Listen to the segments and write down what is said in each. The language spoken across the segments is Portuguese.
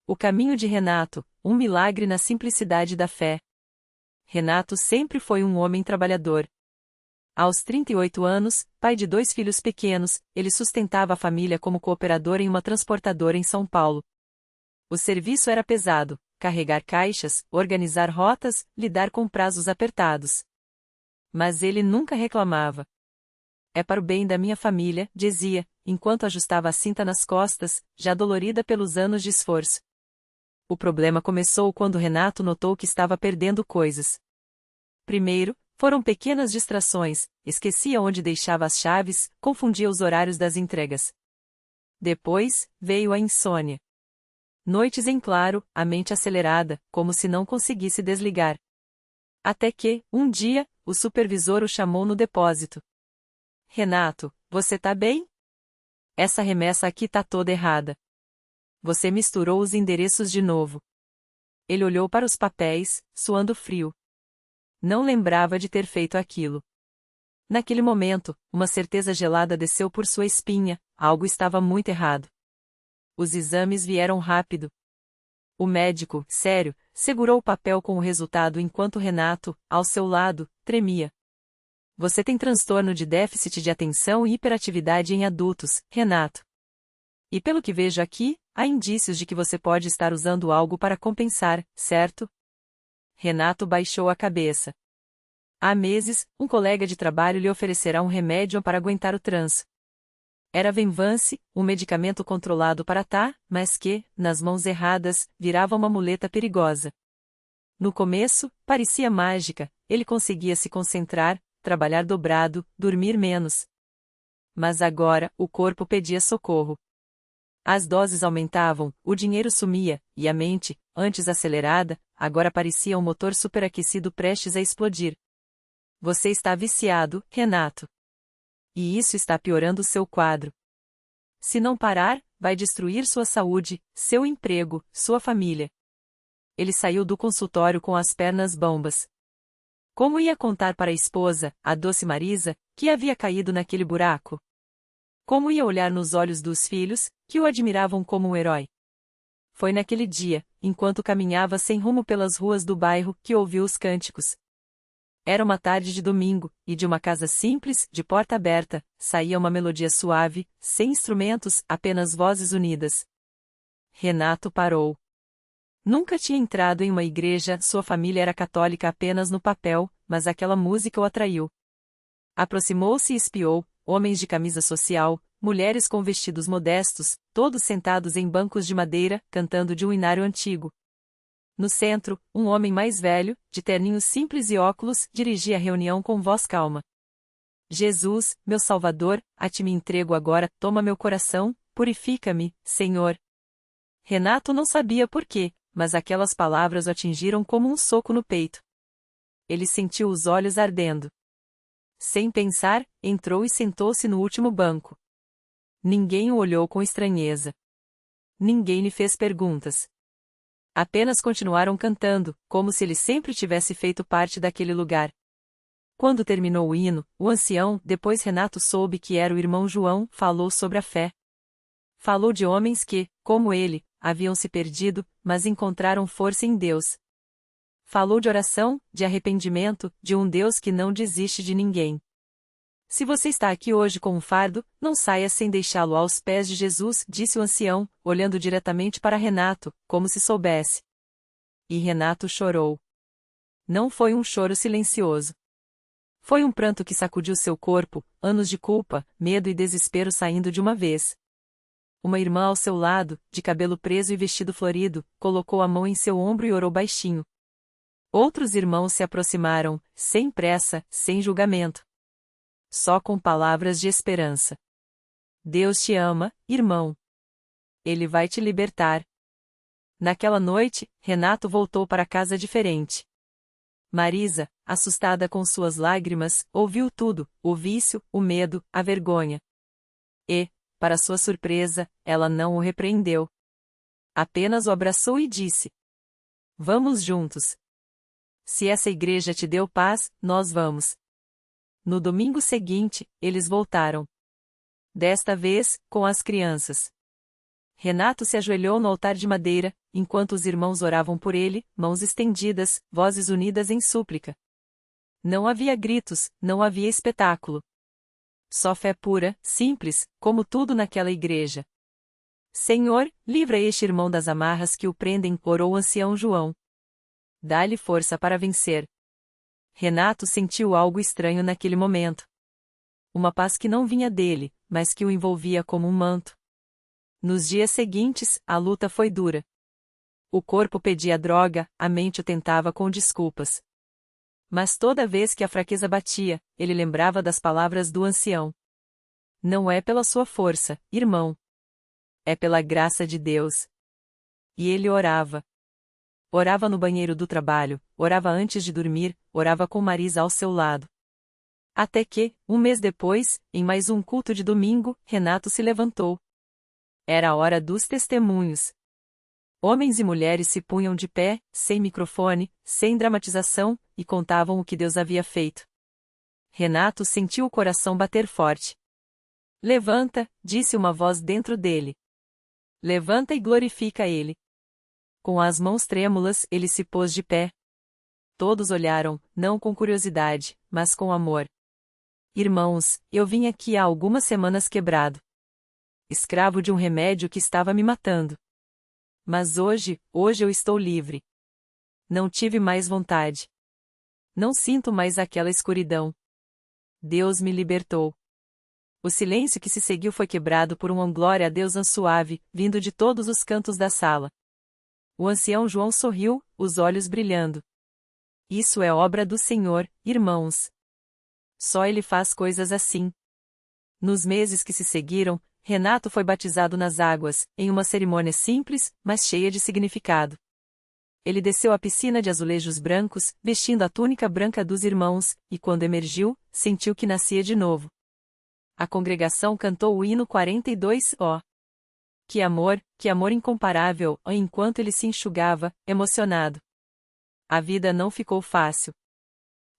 O caminho de Renato, um milagre na simplicidade da fé. Renato sempre foi um homem trabalhador. Aos 38 anos, pai de 2 filhos pequenos, ele sustentava a família como cooperador em uma transportadora em São Paulo. O serviço era pesado: carregar caixas, organizar rotas, lidar com prazos apertados. Mas ele nunca reclamava. É para o bem da minha família, dizia, enquanto ajustava a cinta nas costas, já dolorida pelos anos de esforço. O problema começou quando Renato notou que estava perdendo coisas. Primeiro, foram pequenas distrações: esquecia onde deixava as chaves, confundia os horários das entregas. Depois, veio a insônia. Noites em claro, a mente acelerada, como se não conseguisse desligar. Até que, um dia, o supervisor o chamou no depósito. Renato, você tá bem? Essa remessa aqui tá toda errada. Você misturou os endereços de novo. Ele olhou para os papéis, suando frio. Não lembrava de ter feito aquilo. Naquele momento, uma certeza gelada desceu por sua espinha: algo estava muito errado. Os exames vieram rápido. O médico, sério, segurou o papel com o resultado enquanto Renato, ao seu lado, tremia. Você tem transtorno de déficit de atenção e hiperatividade em adultos, Renato. E pelo que vejo aqui, há indícios de que você pode estar usando algo para compensar, certo? Renato baixou a cabeça. Há meses, um colega de trabalho lhe oferecerá um remédio para aguentar o tranço. Era Venvance, um medicamento controlado para mas que, nas mãos erradas, virava uma muleta perigosa. No começo, parecia mágica: ele conseguia se concentrar, trabalhar dobrado, dormir menos. Mas agora, o corpo pedia socorro. As doses aumentavam, o dinheiro sumia, e a mente, antes acelerada, agora parecia um motor superaquecido prestes a explodir. Você está viciado, Renato. E isso está piorando seu quadro. Se não parar, vai destruir sua saúde, seu emprego, sua família. Ele saiu do consultório com as pernas bambas. Como ia contar para a esposa, a doce Marisa, que havia caído naquele buraco? Como ia olhar nos olhos dos filhos, que o admiravam como um herói? Foi naquele dia, enquanto caminhava sem rumo pelas ruas do bairro, que ouviu os cânticos. Era uma tarde de domingo, e de uma casa simples, de porta aberta, saía uma melodia suave, sem instrumentos, apenas vozes unidas. Renato parou. Nunca tinha entrado em uma igreja, sua família era católica apenas no papel, mas aquela música o atraiu. Aproximou-se e espiou: homens de camisa social, mulheres com vestidos modestos, todos sentados em bancos de madeira, cantando de um hinário antigo. No centro, um homem mais velho, de terninho simples e óculos, dirigia a reunião com voz calma. Jesus, meu Salvador, a ti me entrego agora, toma meu coração, purifica-me, Senhor. Renato não sabia por quê, mas aquelas palavras o atingiram como um soco no peito. Ele sentiu os olhos ardendo. Sem pensar, entrou e sentou-se no último banco. Ninguém o olhou com estranheza. Ninguém lhe fez perguntas. Apenas continuaram cantando, como se ele sempre tivesse feito parte daquele lugar. Quando terminou o hino, o ancião, depois Renato soube que era o irmão João, falou sobre a fé. Falou de homens que, como ele, haviam se perdido, mas encontraram força em Deus. Falou de oração, de arrependimento, de um Deus que não desiste de ninguém. Se você está aqui hoje com um fardo, não saia sem deixá-lo aos pés de Jesus, disse o ancião, olhando diretamente para Renato, como se soubesse. E Renato chorou. Não foi um choro silencioso. Foi um pranto que sacudiu seu corpo, anos de culpa, medo e desespero saindo de uma vez. Uma irmã ao seu lado, de cabelo preso e vestido florido, colocou a mão em seu ombro e orou baixinho. Outros irmãos se aproximaram, sem pressa, sem julgamento. Só com palavras de esperança. Deus te ama, irmão. Ele vai te libertar. Naquela noite, Renato voltou para casa diferente. Marisa, assustada com suas lágrimas, ouviu tudo: o vício, o medo, a vergonha. E, para sua surpresa, ela não o repreendeu. Apenas o abraçou e disse: Vamos juntos. Se essa igreja te deu paz, nós vamos. No domingo seguinte, eles voltaram. Desta vez, com as crianças. Renato se ajoelhou no altar de madeira, enquanto os irmãos oravam por ele, mãos estendidas, vozes unidas em súplica. Não havia gritos, não havia espetáculo. Só fé pura, simples, como tudo naquela igreja. Senhor, livra este irmão das amarras que o prendem, orou o ancião João. Dá-lhe força para vencer. Renato sentiu algo estranho naquele momento. Uma paz que não vinha dele, mas que o envolvia como um manto. Nos dias seguintes, a luta foi dura. O corpo pedia droga, a mente o tentava com desculpas. Mas toda vez que a fraqueza batia, ele lembrava das palavras do ancião. Não é pela sua força, irmão. É pela graça de Deus. E ele orava. Orava no banheiro do trabalho, orava antes de dormir, orava com Marisa ao seu lado. Até que, um mês depois, em mais um culto de domingo, Renato se levantou. Era a hora dos testemunhos. Homens e mulheres se punham de pé, sem microfone, sem dramatização, e contavam o que Deus havia feito. Renato sentiu o coração bater forte. Levanta, disse uma voz dentro dele. Levanta e glorifica Ele. Com as mãos trêmulas, ele se pôs de pé. Todos olharam, não com curiosidade, mas com amor. Irmãos, eu vim aqui há algumas semanas quebrado. Escravo de um remédio que estava me matando. Mas hoje eu estou livre. Não tive mais vontade. Não sinto mais aquela escuridão. Deus me libertou. O silêncio que se seguiu foi quebrado por um glória a Deus suave, vindo de todos os cantos da sala. O ancião João sorriu, os olhos brilhando. Isso é obra do Senhor, irmãos. Só Ele faz coisas assim. Nos meses que se seguiram, Renato foi batizado nas águas, em uma cerimônia simples, mas cheia de significado. Ele desceu à piscina de azulejos brancos, vestindo a túnica branca dos irmãos, e quando emergiu, sentiu que nascia de novo. A congregação cantou o hino 42, ó. Que amor incomparável, enquanto ele se enxugava, emocionado. A vida não ficou fácil.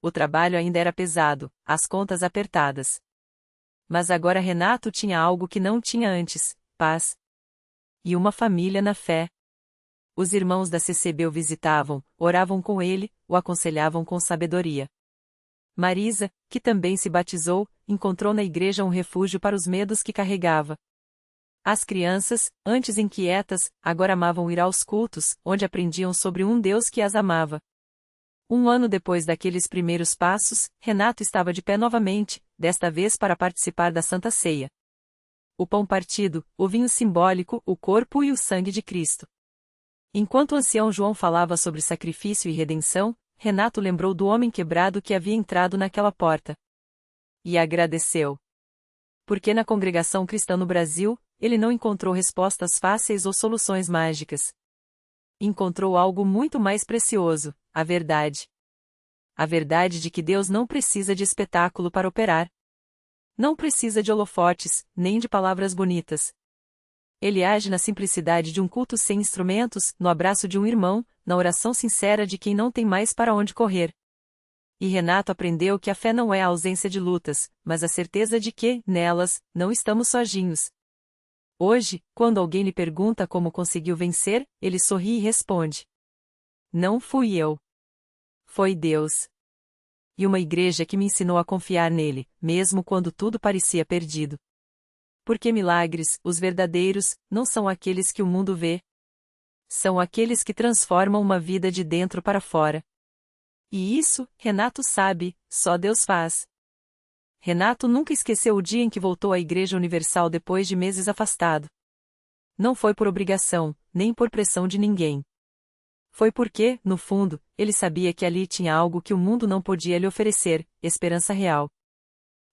O trabalho ainda era pesado, as contas apertadas. Mas agora Renato tinha algo que não tinha antes, paz. E uma família na fé. Os irmãos da CCB o visitavam, oravam com ele, o aconselhavam com sabedoria. Marisa, que também se batizou, encontrou na igreja um refúgio para os medos que carregava. As crianças, antes inquietas, agora amavam ir aos cultos, onde aprendiam sobre um Deus que as amava. Um ano depois daqueles primeiros passos, Renato estava de pé novamente, desta vez para participar da Santa Ceia. O pão partido, o vinho simbólico, o corpo e o sangue de Cristo. Enquanto o ancião João falava sobre sacrifício e redenção, Renato lembrou do homem quebrado que havia entrado naquela porta. E agradeceu. Porque na congregação cristã no Brasil, ele não encontrou respostas fáceis ou soluções mágicas. Encontrou algo muito mais precioso, a verdade. A verdade de que Deus não precisa de espetáculo para operar. Não precisa de holofotes, nem de palavras bonitas. Ele age na simplicidade de um culto sem instrumentos, no abraço de um irmão, na oração sincera de quem não tem mais para onde correr. E Renato aprendeu que a fé não é a ausência de lutas, mas a certeza de que, nelas, não estamos sozinhos. Hoje, quando alguém lhe pergunta como conseguiu vencer, ele sorri e responde: Não fui eu. Foi Deus. E uma igreja que me ensinou a confiar nele, mesmo quando tudo parecia perdido. Porque milagres, os verdadeiros, não são aqueles que o mundo vê. São aqueles que transformam uma vida de dentro para fora. E isso, Renato sabe, só Deus faz. Renato nunca esqueceu o dia em que voltou à Igreja Universal depois de meses afastado. Não foi por obrigação, nem por pressão de ninguém. Foi porque, no fundo, ele sabia que ali tinha algo que o mundo não podia lhe oferecer, esperança real.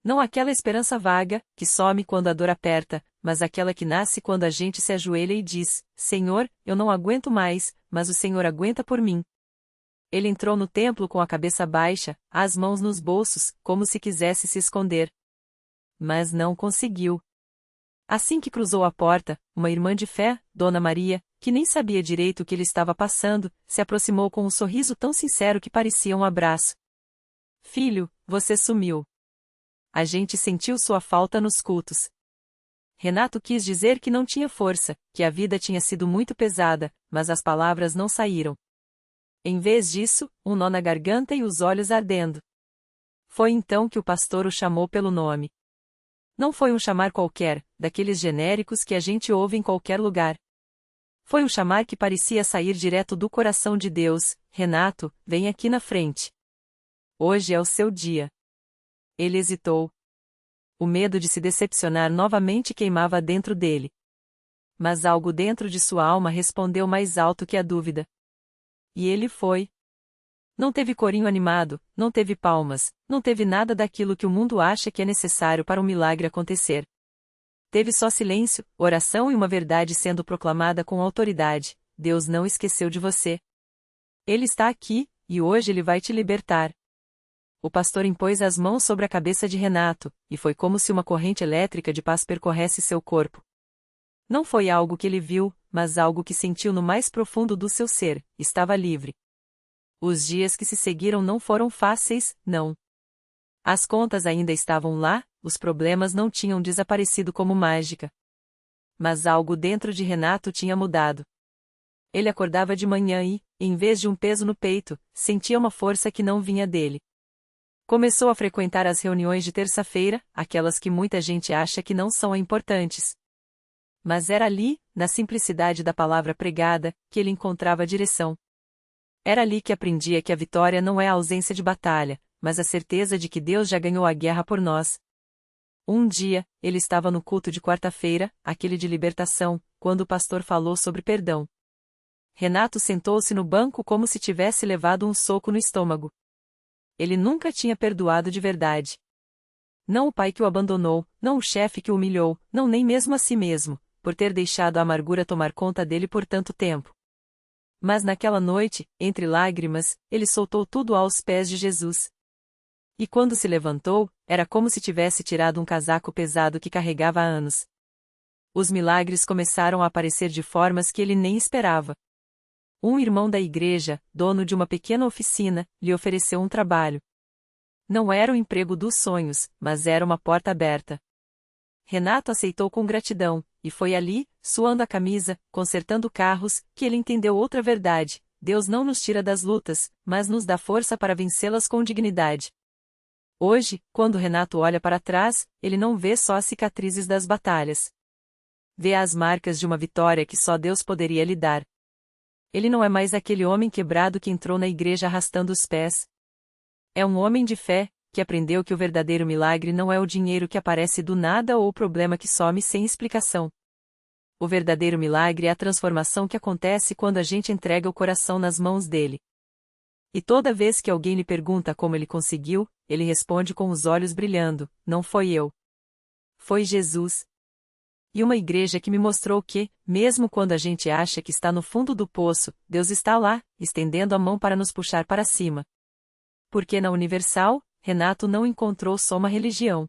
Não aquela esperança vaga, que some quando a dor aperta, mas aquela que nasce quando a gente se ajoelha e diz: Senhor, eu não aguento mais, mas o Senhor aguenta por mim. Ele entrou no templo com a cabeça baixa, as mãos nos bolsos, como se quisesse se esconder. Mas não conseguiu. Assim que cruzou a porta, uma irmã de fé, Dona Maria, que nem sabia direito o que ele estava passando, se aproximou com um sorriso tão sincero que parecia um abraço. Filho, você sumiu. A gente sentiu sua falta nos cultos. Renato quis dizer que não tinha força, que a vida tinha sido muito pesada, mas as palavras não saíram. Em vez disso, um nó na garganta e os olhos ardendo. Foi então que o pastor o chamou pelo nome. Não foi um chamar qualquer, daqueles genéricos que a gente ouve em qualquer lugar. Foi um chamar que parecia sair direto do coração de Deus: Renato, vem aqui na frente. Hoje é o seu dia. Ele hesitou. O medo de se decepcionar novamente queimava dentro dele. Mas algo dentro de sua alma respondeu mais alto que a dúvida. E ele foi. Não teve corinho animado, não teve palmas, não teve nada daquilo que o mundo acha que é necessário para um milagre acontecer. Teve só silêncio, oração e uma verdade sendo proclamada com autoridade: Deus não esqueceu de você. Ele está aqui, e hoje ele vai te libertar. O pastor impôs as mãos sobre a cabeça de Renato, e foi como se uma corrente elétrica de paz percorresse seu corpo. Não foi algo que ele viu, mas algo que sentiu no mais profundo do seu ser: estava livre. Os dias que se seguiram não foram fáceis, não. As contas ainda estavam lá, os problemas não tinham desaparecido como mágica. Mas algo dentro de Renato tinha mudado. Ele acordava de manhã e, em vez de um peso no peito, sentia uma força que não vinha dele. Começou a frequentar as reuniões de terça-feira, aquelas que muita gente acha que não são importantes. Mas era ali, na simplicidade da palavra pregada, que ele encontrava a direção. Era ali que aprendia que a vitória não é a ausência de batalha, mas a certeza de que Deus já ganhou a guerra por nós. Um dia, ele estava no culto de quarta-feira, aquele de libertação, quando o pastor falou sobre perdão. Renato sentou-se no banco como se tivesse levado um soco no estômago. Ele nunca tinha perdoado de verdade. Não o pai que o abandonou, não o chefe que o humilhou, não nem mesmo a si mesmo, por ter deixado a amargura tomar conta dele por tanto tempo. Mas naquela noite, entre lágrimas, ele soltou tudo aos pés de Jesus. E quando se levantou, era como se tivesse tirado um casaco pesado que carregava há anos. Os milagres começaram a aparecer de formas que ele nem esperava. Um irmão da igreja, dono de uma pequena oficina, lhe ofereceu um trabalho. Não era o emprego dos sonhos, mas era uma porta aberta. Renato aceitou com gratidão, e foi ali, suando a camisa, consertando carros, que ele entendeu outra verdade: Deus não nos tira das lutas, mas nos dá força para vencê-las com dignidade. Hoje, quando Renato olha para trás, ele não vê só as cicatrizes das batalhas. Vê as marcas de uma vitória que só Deus poderia lhe dar. Ele não é mais aquele homem quebrado que entrou na igreja arrastando os pés. É um homem de fé, que aprendeu que o verdadeiro milagre não é o dinheiro que aparece do nada ou o problema que some sem explicação. O verdadeiro milagre é a transformação que acontece quando a gente entrega o coração nas mãos dele. E toda vez que alguém lhe pergunta como ele conseguiu, ele responde com os olhos brilhando: não foi eu. Foi Jesus. E uma igreja que me mostrou que, mesmo quando a gente acha que está no fundo do poço, Deus está lá, estendendo a mão para nos puxar para cima. Porque na Universal, Renato não encontrou só uma religião.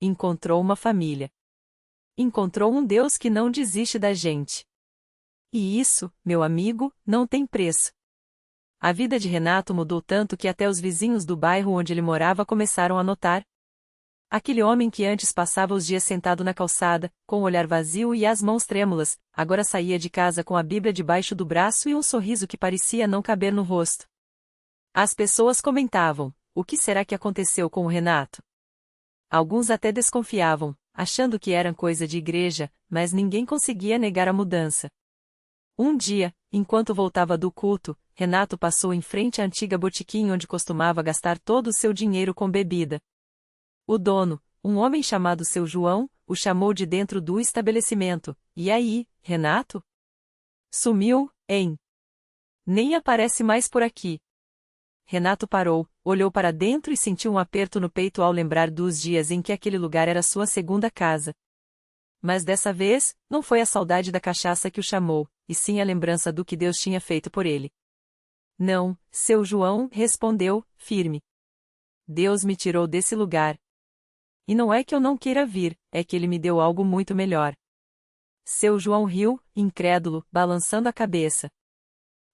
Encontrou uma família. Encontrou um Deus que não desiste da gente. E isso, meu amigo, não tem preço. A vida de Renato mudou tanto que até os vizinhos do bairro onde ele morava começaram a notar. Aquele homem que antes passava os dias sentado na calçada, com o olhar vazio e as mãos trêmulas, agora saía de casa com a Bíblia debaixo do braço e um sorriso que parecia não caber no rosto. As pessoas comentavam: o que será que aconteceu com o Renato? Alguns até desconfiavam, achando que era coisa de igreja, mas ninguém conseguia negar a mudança. Um dia, enquanto voltava do culto, Renato passou em frente à antiga botequim onde costumava gastar todo o seu dinheiro com bebida. O dono, um homem chamado seu João, o chamou de dentro do estabelecimento: e aí, Renato? Sumiu, hein? Nem aparece mais por aqui. Renato parou, olhou para dentro e sentiu um aperto no peito ao lembrar dos dias em que aquele lugar era sua segunda casa. Mas dessa vez, não foi a saudade da cachaça que o chamou, e sim a lembrança do que Deus tinha feito por ele. Não, seu João, respondeu, firme. Deus me tirou desse lugar. E não é que eu não queira vir, é que ele me deu algo muito melhor. Seu João riu, incrédulo, balançando a cabeça.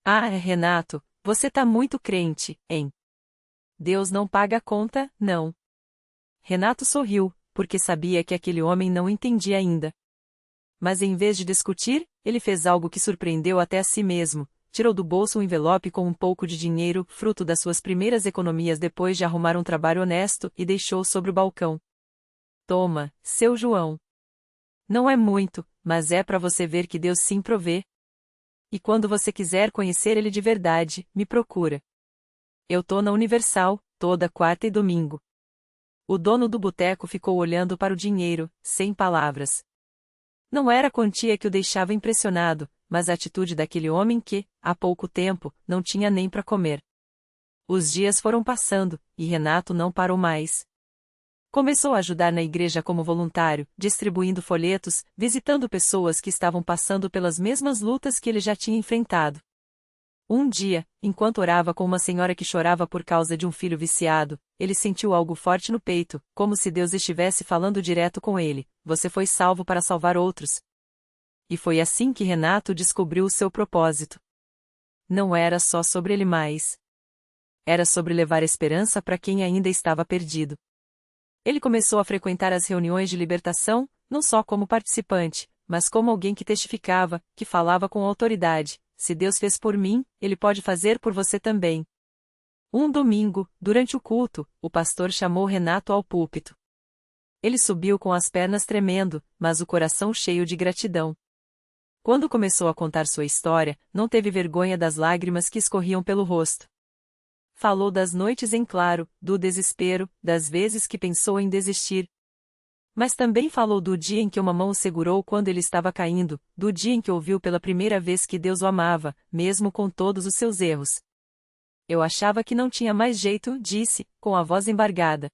Ah, Renato, você tá muito crente, hein? Deus não paga a conta, não. Renato sorriu, porque sabia que aquele homem não entendia ainda. Mas em vez de discutir, ele fez algo que surpreendeu até a si mesmo. Tirou do bolso um envelope com um pouco de dinheiro, fruto das suas primeiras economias depois de arrumar um trabalho honesto, e deixou sobre o balcão. Toma, seu João. Não é muito, mas é para você ver que Deus sim provê. E quando você quiser conhecer Ele de verdade, me procura. Eu tô na Universal, toda quarta e domingo. O dono do boteco ficou olhando para o dinheiro, sem palavras. Não era a quantia que o deixava impressionado, mas a atitude daquele homem que, há pouco tempo, não tinha nem para comer. Os dias foram passando, e Renato não parou mais. Começou a ajudar na igreja como voluntário, distribuindo folhetos, visitando pessoas que estavam passando pelas mesmas lutas que ele já tinha enfrentado. Um dia, enquanto orava com uma senhora que chorava por causa de um filho viciado, ele sentiu algo forte no peito, como se Deus estivesse falando direto com ele: você foi salvo para salvar outros. E foi assim que Renato descobriu o seu propósito. Não era só sobre ele mais. Era sobre levar esperança para quem ainda estava perdido. Ele começou a frequentar as reuniões de libertação, não só como participante, mas como alguém que testificava, que falava com autoridade: se Deus fez por mim, Ele pode fazer por você também. Um domingo, durante o culto, o pastor chamou Renato ao púlpito. Ele subiu com as pernas tremendo, mas o coração cheio de gratidão. Quando começou a contar sua história, não teve vergonha das lágrimas que escorriam pelo rosto. Falou das noites em claro, do desespero, das vezes que pensou em desistir. Mas também falou do dia em que uma mão o segurou quando ele estava caindo, do dia em que ouviu pela primeira vez que Deus o amava, mesmo com todos os seus erros. Eu achava que não tinha mais jeito, disse, com a voz embargada.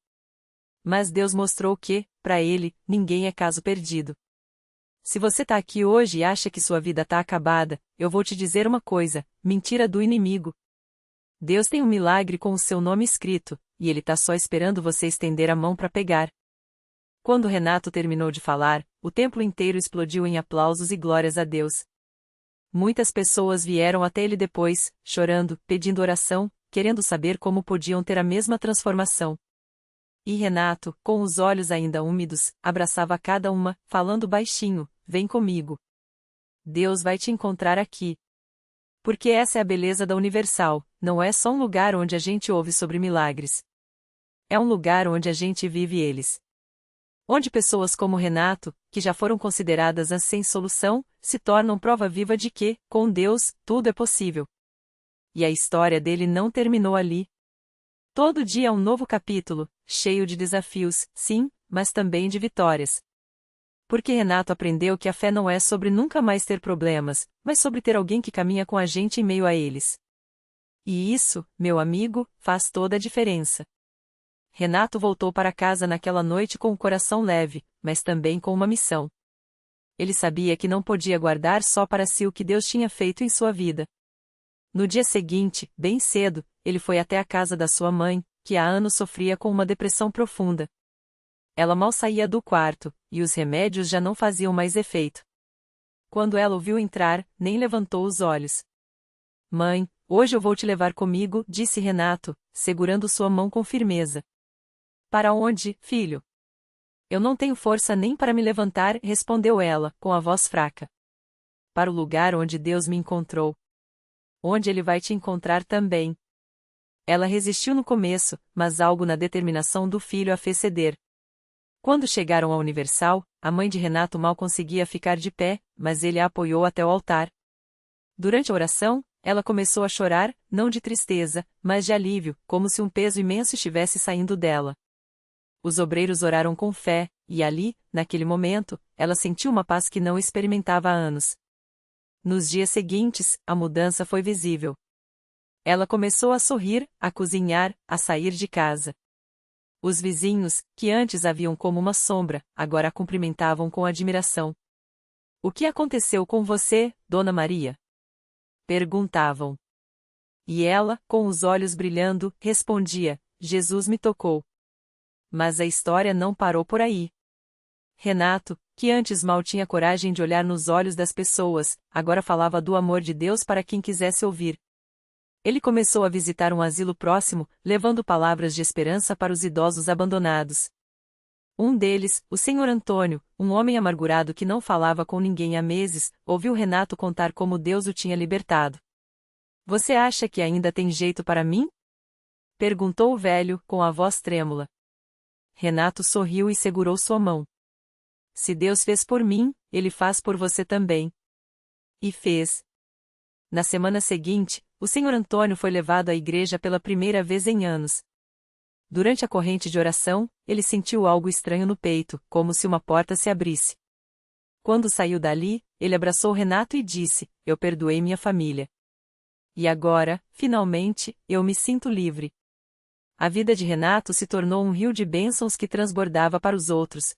Mas Deus mostrou que, para ele, ninguém é caso perdido. Se você tá aqui hoje e acha que sua vida tá acabada, eu vou te dizer uma coisa: mentira do inimigo. Deus tem um milagre com o seu nome escrito, e Ele tá só esperando você estender a mão para pegar. Quando Renato terminou de falar, o templo inteiro explodiu em aplausos e glórias a Deus. Muitas pessoas vieram até ele depois, chorando, pedindo oração, querendo saber como podiam ter a mesma transformação. E Renato, com os olhos ainda úmidos, abraçava cada uma, falando baixinho: vem comigo. Deus vai te encontrar aqui. Porque essa é a beleza da Universal, não é só um lugar onde a gente ouve sobre milagres. É um lugar onde a gente vive eles. Onde pessoas como Renato, que já foram consideradas as sem solução, se tornam prova viva de que, com Deus, tudo é possível. E a história dele não terminou ali. Todo dia é um novo capítulo, cheio de desafios, sim, mas também de vitórias. Porque Renato aprendeu que a fé não é sobre nunca mais ter problemas, mas sobre ter alguém que caminha com a gente em meio a eles. E isso, meu amigo, faz toda a diferença. Renato voltou para casa naquela noite com o coração leve, mas também com uma missão. Ele sabia que não podia guardar só para si o que Deus tinha feito em sua vida. No dia seguinte, bem cedo, ele foi até a casa da sua mãe, que há anos sofria com uma depressão profunda. Ela mal saía do quarto, e os remédios já não faziam mais efeito. Quando ela o viu entrar, nem levantou os olhos. Mãe, hoje eu vou te levar comigo, disse Renato, segurando sua mão com firmeza. Para onde, filho? Eu não tenho força nem para me levantar, respondeu ela, com a voz fraca. Para o lugar onde Deus me encontrou. Onde Ele vai te encontrar também. Ela resistiu no começo, mas algo na determinação do filho a fez ceder. Quando chegaram à Universal, a mãe de Renato mal conseguia ficar de pé, mas ele a apoiou até o altar. Durante a oração, ela começou a chorar, não de tristeza, mas de alívio, como se um peso imenso estivesse saindo dela. Os obreiros oraram com fé, e ali, naquele momento, ela sentiu uma paz que não experimentava há anos. Nos dias seguintes, a mudança foi visível. Ela começou a sorrir, a cozinhar, a sair de casa. Os vizinhos, que antes a viam como uma sombra, agora a cumprimentavam com admiração. O que aconteceu com você, Dona Maria? Perguntavam. E ela, com os olhos brilhando, respondia: Jesus me tocou. Mas a história não parou por aí. Renato, que antes mal tinha coragem de olhar nos olhos das pessoas, agora falava do amor de Deus para quem quisesse ouvir. Ele começou a visitar um asilo próximo, levando palavras de esperança para os idosos abandonados. Um deles, o Sr. Antônio, um homem amargurado que não falava com ninguém há meses, ouviu Renato contar como Deus o tinha libertado. Você acha que ainda tem jeito para mim? Perguntou o velho, com a voz trêmula. Renato sorriu e segurou sua mão. Se Deus fez por mim, Ele faz por você também. E fez. Na semana seguinte, o Sr. Antônio foi levado à igreja pela primeira vez em anos. Durante a corrente de oração, ele sentiu algo estranho no peito, como se uma porta se abrisse. Quando saiu dali, ele abraçou Renato e disse: Eu perdoei minha família. E agora, finalmente, eu me sinto livre. A vida de Renato se tornou um rio de bênçãos que transbordava para os outros.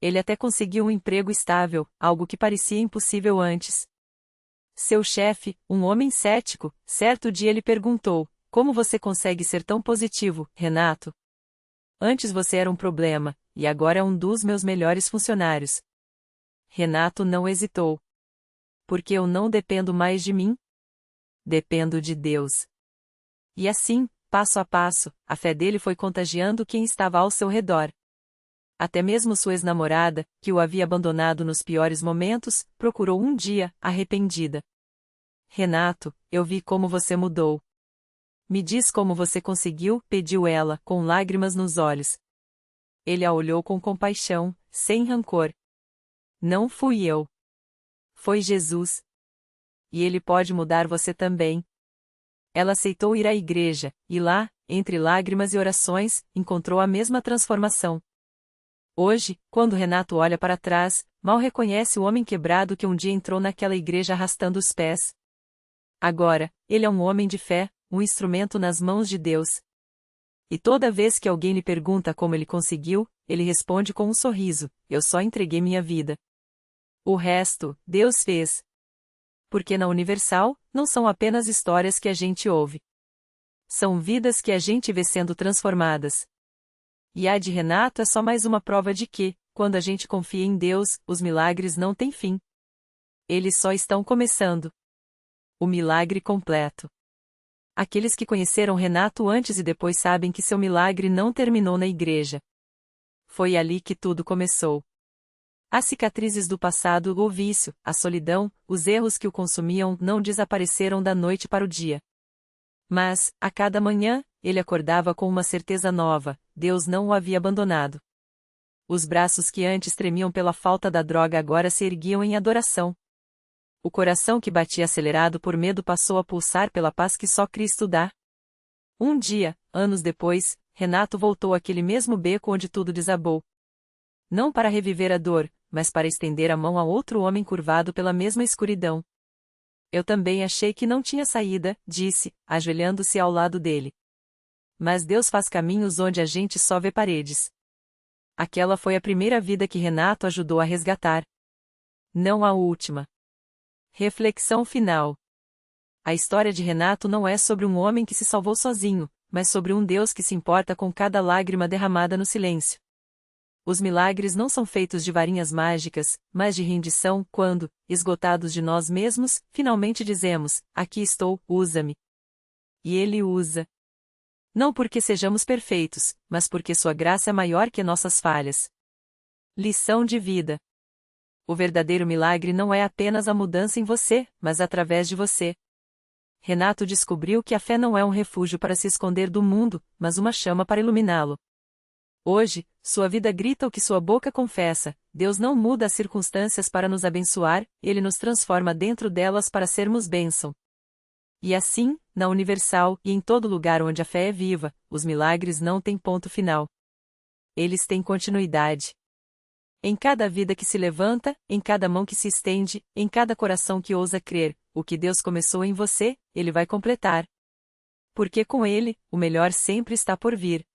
Ele até conseguiu um emprego estável, algo que parecia impossível antes. Seu chefe, um homem cético, certo dia lhe perguntou: Como você consegue ser tão positivo, Renato? Antes você era um problema, e agora é um dos meus melhores funcionários. Renato não hesitou. Porque eu não dependo mais de mim? Dependo de Deus. E assim, passo a passo, a fé dele foi contagiando quem estava ao seu redor. Até mesmo sua ex-namorada, que o havia abandonado nos piores momentos, procurou um dia, arrependida. Renato, eu vi como você mudou. Me diz como você conseguiu, pediu ela, com lágrimas nos olhos. Ele a olhou com compaixão, sem rancor. Não fui eu. Foi Jesus. E ele pode mudar você também. Ela aceitou ir à igreja, e lá, entre lágrimas e orações, encontrou a mesma transformação. Hoje, quando Renato olha para trás, mal reconhece o homem quebrado que um dia entrou naquela igreja arrastando os pés. Agora, ele é um homem de fé, um instrumento nas mãos de Deus. E toda vez que alguém lhe pergunta como ele conseguiu, ele responde com um sorriso: Eu só entreguei minha vida. O resto, Deus fez. Porque na Universal, não são apenas histórias que a gente ouve. São vidas que a gente vê sendo transformadas. E a de Renato é só mais uma prova de que, quando a gente confia em Deus, os milagres não têm fim. Eles só estão começando. O milagre completo. Aqueles que conheceram Renato antes e depois sabem que seu milagre não terminou na igreja. Foi ali que tudo começou. As cicatrizes do passado, o vício, a solidão, os erros que o consumiam não desapareceram da noite para o dia. Mas, a cada manhã, ele acordava com uma certeza nova: Deus não o havia abandonado. Os braços que antes tremiam pela falta da droga agora se erguiam em adoração. O coração que batia acelerado por medo passou a pulsar pela paz que só Cristo dá. Um dia, anos depois, Renato voltou àquele mesmo beco onde tudo desabou. Não para reviver a dor, mas para estender a mão a outro homem curvado pela mesma escuridão. Eu também achei que não tinha saída, disse, ajoelhando-se ao lado dele. Mas Deus faz caminhos onde a gente só vê paredes. Aquela foi a primeira vida que Renato ajudou a resgatar. Não a última. Reflexão final. A história de Renato não é sobre um homem que se salvou sozinho, mas sobre um Deus que se importa com cada lágrima derramada no silêncio. Os milagres não são feitos de varinhas mágicas, mas de rendição, quando, esgotados de nós mesmos, finalmente dizemos: Aqui estou, usa-me. E Ele usa. Não porque sejamos perfeitos, mas porque Sua graça é maior que nossas falhas. Lição de vida. O verdadeiro milagre não é apenas a mudança em você, mas através de você. Renato descobriu que a fé não é um refúgio para se esconder do mundo, mas uma chama para iluminá-lo. Hoje, sua vida grita o que sua boca confessa: Deus não muda as circunstâncias para nos abençoar, Ele nos transforma dentro delas para sermos bênção. E assim, na Universal e em todo lugar onde a fé é viva, os milagres não têm ponto final. Eles têm continuidade. Em cada vida que se levanta, em cada mão que se estende, em cada coração que ousa crer, o que Deus começou em você, Ele vai completar. Porque com Ele, o melhor sempre está por vir.